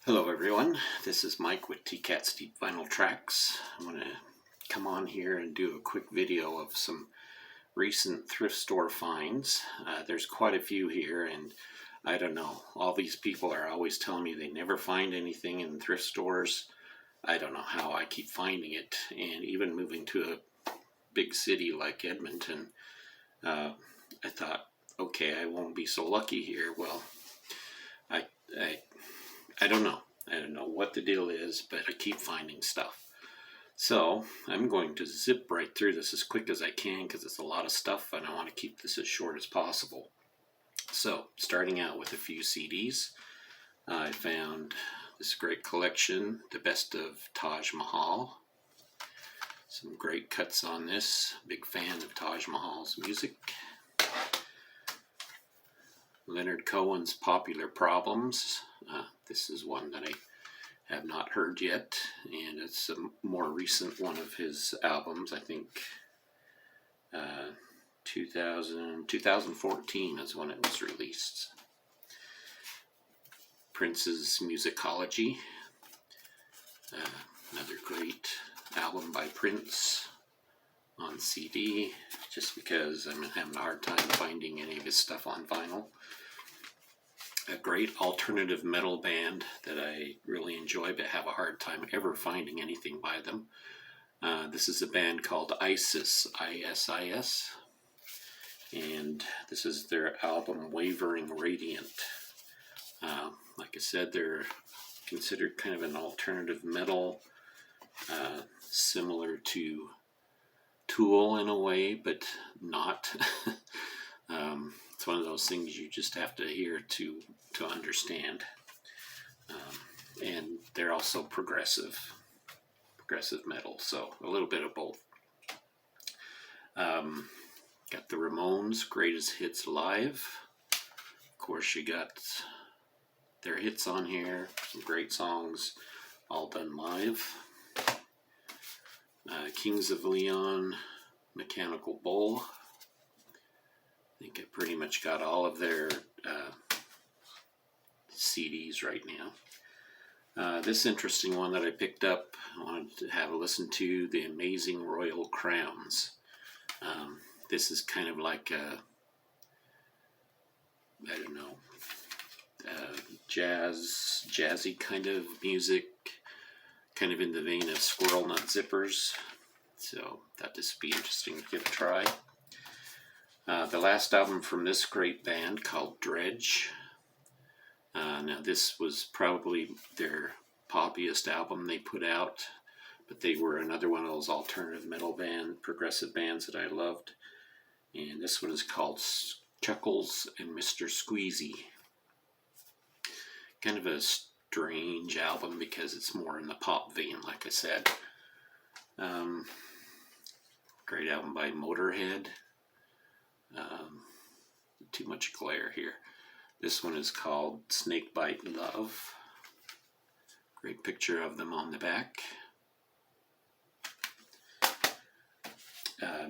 Hello everyone, this is Mike with TCAT's Deep Vinyl Tracks. I'm going to come on here and do a quick video of some recent thrift store finds. There's quite a few here, and I don't know, all these people are always telling me they never find anything in thrift stores. I don't know how I keep finding it, and even moving to a big city like Edmonton, I thought, okay, I won't be so lucky here. Well, I I don't know. I don't know what the deal is, but I keep finding stuff. So I'm going to zip right through this as quick as I can because it's a lot of stuff and I want to keep this as short as possible. So starting out with a few CDs, I found this great collection, The Best of Taj Mahal. Some great cuts on this. Big fan of Taj Mahal's music. Leonard Cohen's Popular Problems. This is one that I have not heard yet, and it's a more recent one of his albums. I think 2014 is when it was released. Prince's Musicology, another great album by Prince on CD, just because I'm having a hard time finding any of his stuff on vinyl. A great alternative metal band that I really enjoy but have a hard time ever finding anything by them. This is a band called ISIS, I-S-I-S, and this is their album Wavering Radiant. Like I said, they're considered kind of an alternative metal, similar to Tool in a way, but not. It's one of those things you just have to hear to understand. And they're also progressive metal, so a little bit of both. Got the Ramones' Greatest Hits Live. Of course, you got their hits on here, some great songs, all done live. Kings of Leon, Mechanical Bull. I think I pretty much got all of their CDs right now. This interesting one that I picked up, I wanted to have a listen to, The Amazing Royal Crowns. This is kind of like a, I don't know, jazzy kind of music, kind of in the vein of Squirrel Nut Zippers. So that this would be interesting to give a try. The last album from this great band called Dredge. Now this was probably their poppiest album they put out, but they were another one of those alternative metal band, progressive bands that I loved. And this one is called Chuckles and Mr. Squeezy. Kind of a strange album because it's more in the pop vein, like I said. Great album by Motorhead. Too much glare here. This one is called Snakebite Love. Great picture of them on the back.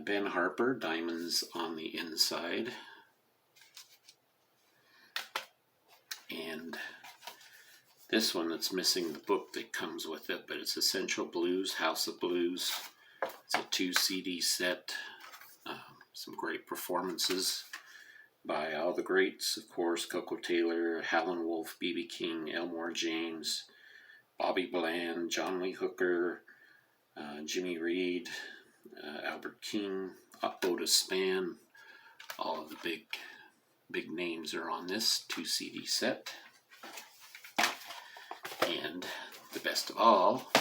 Ben Harper, Diamonds on the Inside. And this one that's missing the book that comes with it, but it's Essential Blues, House of Blues. It's a 2 CD set. Some great performances by all the greats, of course, Coco Taylor, Howlin' Wolf, B.B. King, Elmore James, Bobby Bland, John Lee Hooker, Jimmy Reed, Albert King, Otis Spann. All of the big names are on this 2 CD set. And the best of all,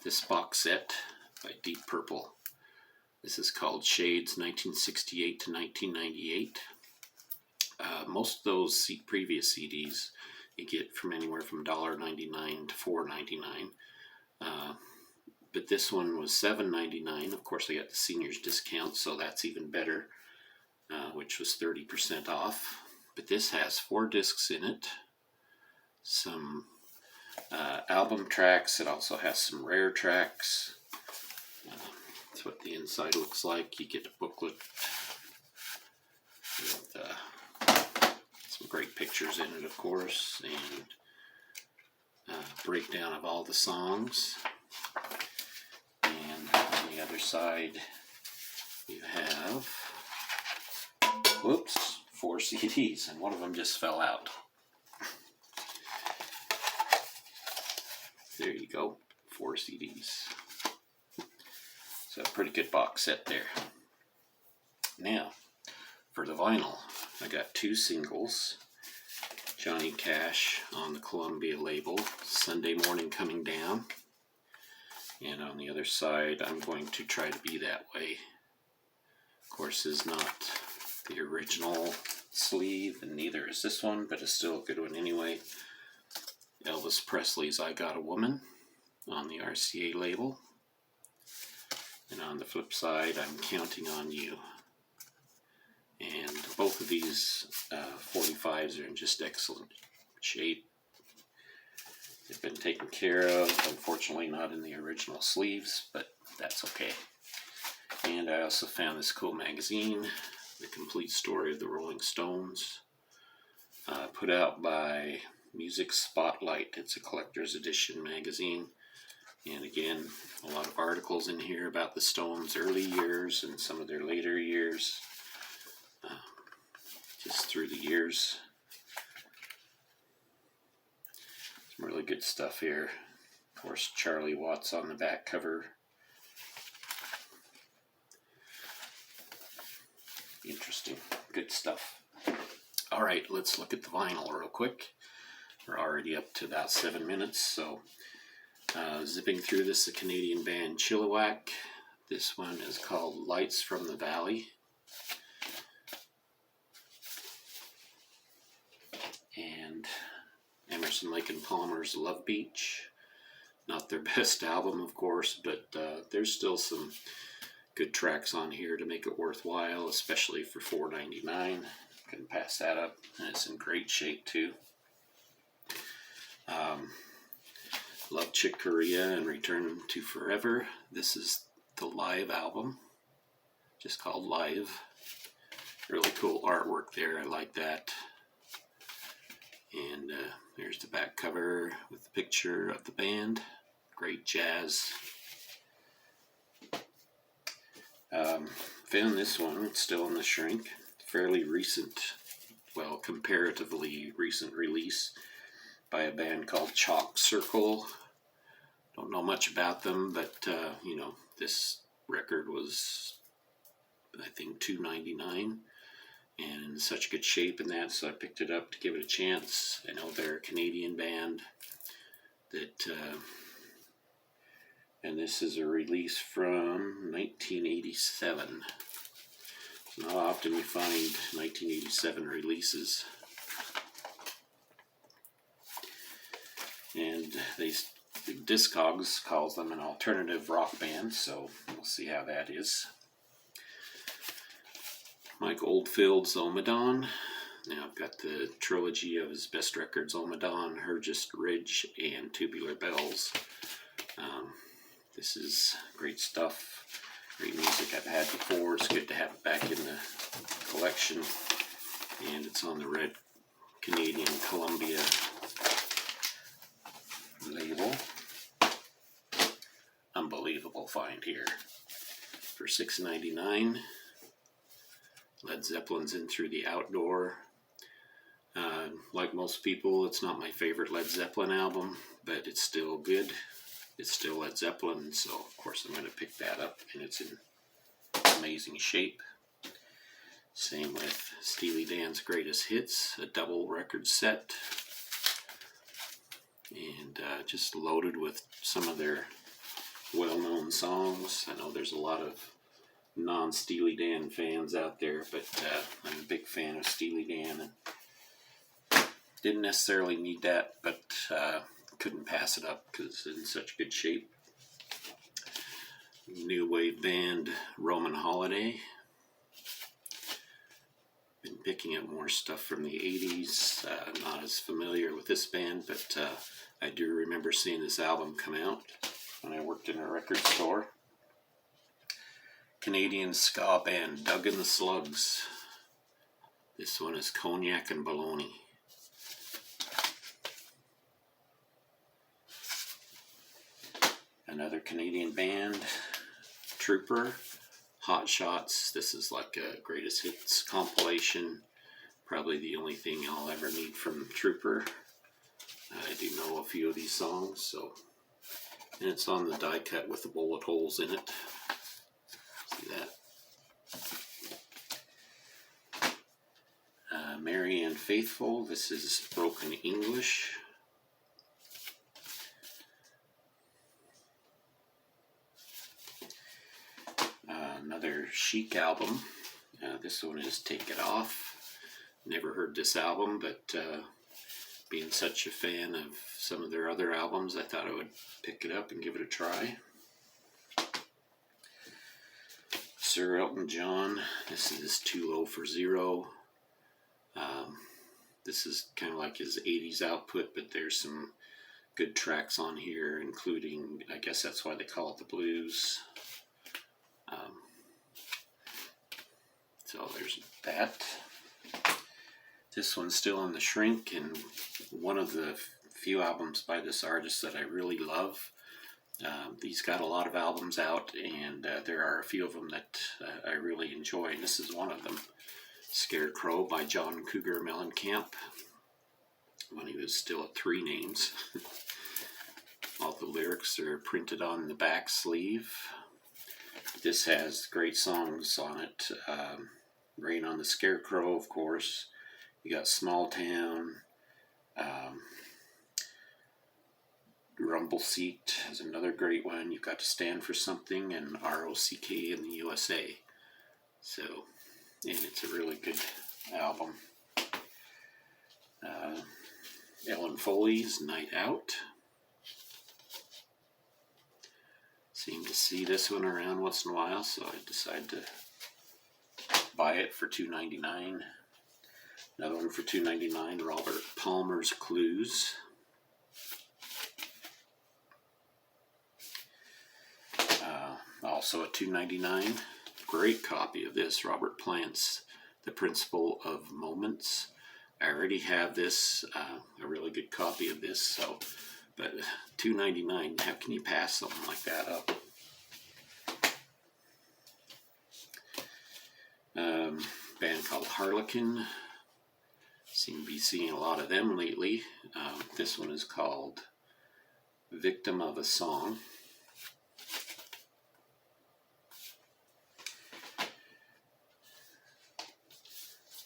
this box set by Deep Purple. This is called Shades 1968 to 1998. Most of those previous CDs you get from anywhere from $1.99 to $4.99. But this one was $7.99. Of course, I got the seniors discount, so that's even better, which was 30% off. But this has 4 discs in it, some album tracks. It also has some rare tracks. That's what the inside looks like. You get a booklet with some great pictures in it, of course, and breakdown of all the songs. And on the other side, you have, whoops, 4 CDs, and one of them just fell out. There you go, 4 CDs. So a pretty good box set there. Now, for the vinyl, I got 2 singles. Johnny Cash on the Columbia label, Sunday Morning Coming Down. And on the other side, I'm going to try to be that way. Of course, is not the original sleeve, and neither is this one, but it's still a good one anyway. Elvis Presley's I Got a Woman on the RCA label. And on the flip side, I'm Counting on You. And both of these 45s are in just excellent shape. They've been taken care of, unfortunately not in the original sleeves, but that's okay. And I also found this cool magazine, The Complete Story of the Rolling Stones, put out by Music Spotlight. It's a collector's edition magazine. And again, a lot of articles in here about the Stones' early years and some of their later years. Just through the years. Some really good stuff here. Of course, Charlie Watts on the back cover. Interesting. Good stuff. Alright, let's look at the vinyl real quick. We're already up to about 7 minutes, so zipping through this, the Canadian band Chilliwack. This one is called Lights from the Valley. And Emerson, Lake and Palmer's Love Beach. Not their best album, of course, but there's still some good tracks on here to make it worthwhile, especially for $4.99. Couldn't pass that up, and it's in great shape too. Love Chick Corea and Return to Forever. This is the live album, just called Live. Really cool artwork there, I like that. And there's the back cover with the picture of the band. Great jazz. Found this one, it's still in the shrink. Fairly recent, well, comparatively recent release by a band called Chalk Circle. Don't know much about them, but you know, this record was, I think, $2.99. And in such good shape in that, so I picked it up to give it a chance. I know they're a Canadian band that, and this is a release from 1987. It's not often you find 1987 releases. And Discogs calls them an alternative rock band, so we'll see how that is. Mike Oldfield's Omadon. Now I've got the trilogy of his best records, Omadon, Hergest Ridge, and Tubular Bells. This is great stuff, great music I've had before. It's good to have it back in the collection. And it's on the red Canadian Columbia label. Unbelievable find here. For $6.99. Led Zeppelin's In Through the Outdoor. Like most people, it's not my favorite Led Zeppelin album, but it's still good. It's still Led Zeppelin, so of course I'm going to pick that up, and it's in amazing shape. Same with Steely Dan's Greatest Hits, a double record set, and just loaded with some of their well-known songs. I know there's a lot of non-Steely Dan fans out there, but I'm a big fan of Steely Dan, and didn't necessarily need that, but couldn't pass it up because it's in such good shape. New wave band Roman Holiday. Been picking up more stuff from the 80s. Not as familiar with this band, but I do remember seeing this album come out when I worked in a record store. Canadian ska band Doug and the Slugs. This one is Cognac and Bologna. Another Canadian band, Trooper, Hot Shots. This is like a greatest hits compilation. Probably the only thing I'll ever need from Trooper. I do know a few of these songs, so. And it's on the die cut with the bullet holes in it. See that? Mary and Faithful. This is Broken English. Another Chic album. This one is Take It Off. Never heard this album, but being such a fan of some of their other albums, I thought I would pick it up and give it a try. Sir Elton John. This is Too Low for Zero. This is kind of like his 80s output, but there's some good tracks on here, including, I guess that's why they call it the blues. So there's that. This one's still in the shrink, and one of the few albums by this artist that I really love. He's got a lot of albums out, and there are a few of them that I really enjoy, and this is one of them. Scarecrow by John Cougar Mellencamp, when he was still at Three Names. All the lyrics are printed on the back sleeve. This has great songs on it. Rain on the Scarecrow, of course. You got Small Town. Rumble Seat is another great one. You've got To Stand for Something, and ROCK in the USA. So, and it's a really good album. Ellen Foley's Night Out. Seem to see this one around once in a while, so I decided to buy it for $2.99. Another one for $2.99, Robert Palmer's Clues. Also a $2.99. Great copy of this, Robert Plant's The Principle of Moments. I already have this, a really good copy of this, so, but $2.99, how can you pass something like that up? Band called Harlequin. Seem to be seeing a lot of them lately. This one is called Victim of a Song.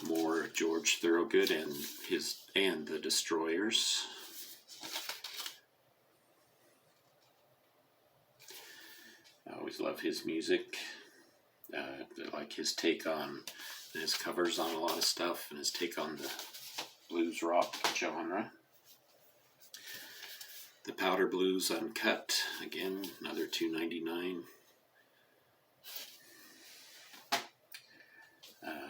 More George Thorogood and the Destroyers. I always love his music. I like his take on, his covers on a lot of stuff, and his take on the blues rock genre. The Powder Blues Uncut, again, another $2.99.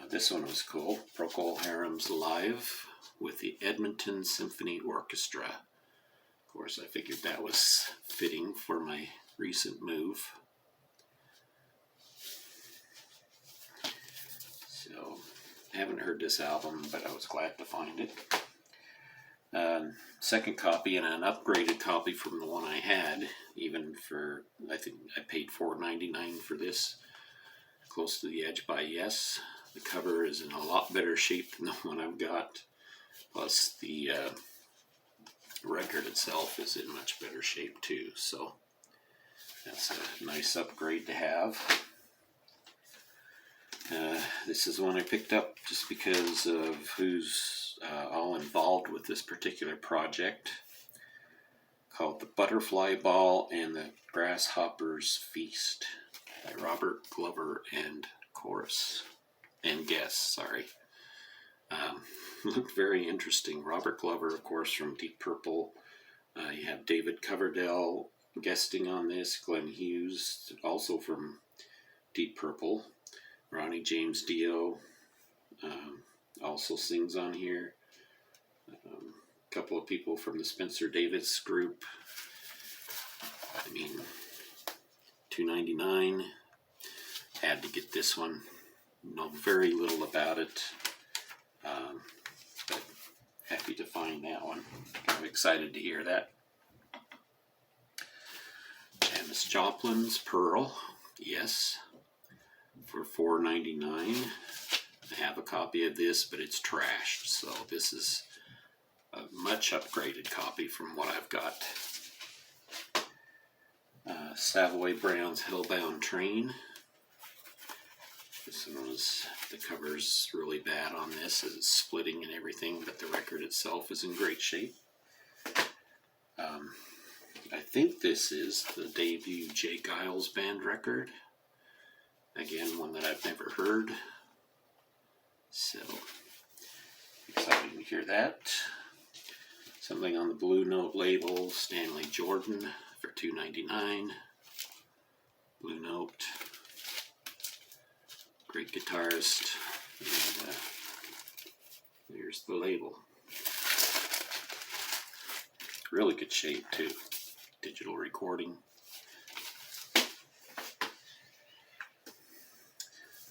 This one was cool. Procol Harum's Live with the Edmonton Symphony Orchestra. Of course, I figured that was fitting for my recent move. So, I haven't heard this album, but I was glad to find it. Second copy and an upgraded copy from the one I had, even for, I think I paid $4.99 for this. Close to the Edge by Yes. The cover is in a lot better shape than the one I've got. Plus the record itself is in much better shape too. So that's a nice upgrade to have. This is one I picked up just because of who's all involved with this particular project, called The Butterfly Ball and the Grasshopper's Feast by Robert Glover and Chorus. And guests, sorry. Looked very interesting. Robert Glover, of course, from Deep Purple. You have David Coverdale guesting on this. Glenn Hughes, also from Deep Purple. Ronnie James Dio also sings on here. A couple of people from the Spencer Davis group. I mean, $2.99. Had to get this one. Know very little about it, but happy to find that one. I'm excited to hear that. And Janis Joplin's Pearl, yes, for $4.99. I have a copy of this, but it's trashed, so this is a much upgraded copy from what I've got. Savoy Brown's Hellbound Train. This one was, the cover's really bad on this, as it's splitting and everything, but the record itself is in great shape. I think this is the debut Jay Giles Band record. Again, one that I've never heard. So, exciting to hear that. Something on the Blue Note label, Stanley Jordan for $2.99. Blue Note. Great guitarist. And here's the label. Really good shape too. Digital recording.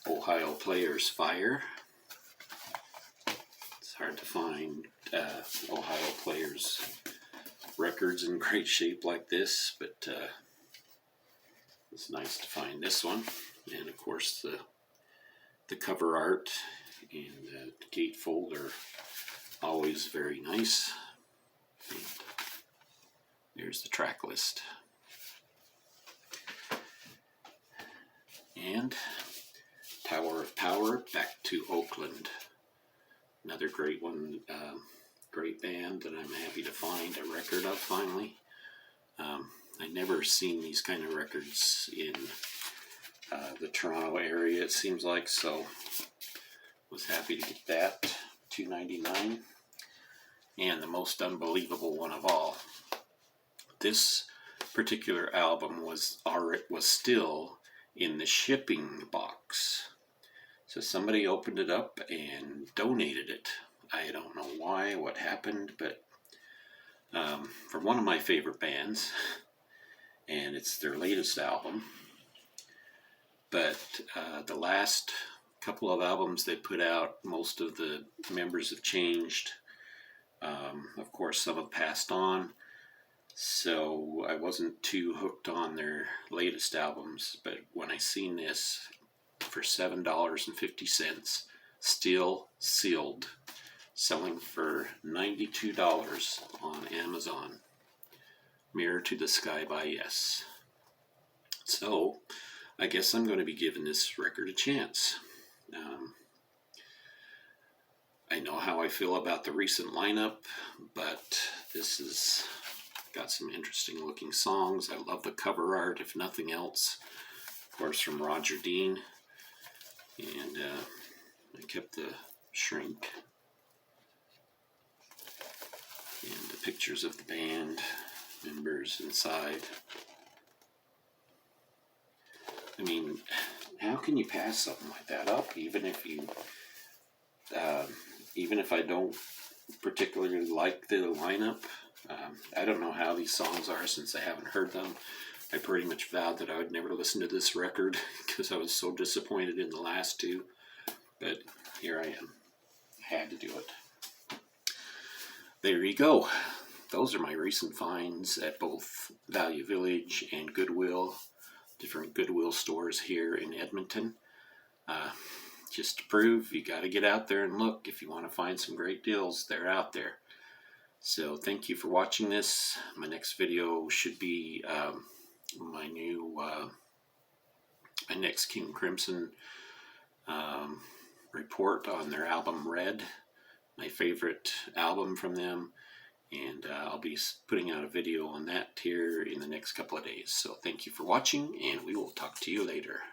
Ohio Players Fire. It's hard to find Ohio Players records in great shape like this, but it's nice to find this one. And of course the cover art and the gatefold are always very nice. And there's the track list. And Tower of Power, Back to Oakland. Another great one, great band that I'm happy to find a record of finally. I've never seen these kind of records in the Toronto area, it seems like, so was happy to get that. $2.99. And the most unbelievable one of all, this particular album was still in the shipping box. So somebody opened it up and donated it. I don't know why, what happened, but from one of my favorite bands, and it's their latest album. But the last couple of albums they put out, most of the members have changed. Of course, some have passed on. So I wasn't too hooked on their latest albums, but when I seen this for $7.50, still sealed, selling for $92 on Amazon, Mirror to the Sky by Yes. So I guess I'm going to be giving this record a chance. I know how I feel about the recent lineup, but this has got some interesting looking songs. I love the cover art, if nothing else. Of course, from Roger Dean. And I kept the shrink. And the pictures of the band members inside. I mean, how can you pass something like that up, even if I don't particularly like the lineup? I don't know how these songs are since I haven't heard them. I pretty much vowed that I would never listen to this record because I was so disappointed in the last two. But here I am. I had to do it. There you go. Those are my recent finds at both Value Village and Goodwill. Different Goodwill stores here in Edmonton. Just to prove you got to get out there and look. If you want to find some great deals, they're out there. So thank you for watching this. My next video should be my next King Crimson report on their album Red, my favorite album from them. And I'll be putting out a video on that here in the next couple of days. So thank you for watching, and we will talk to you later.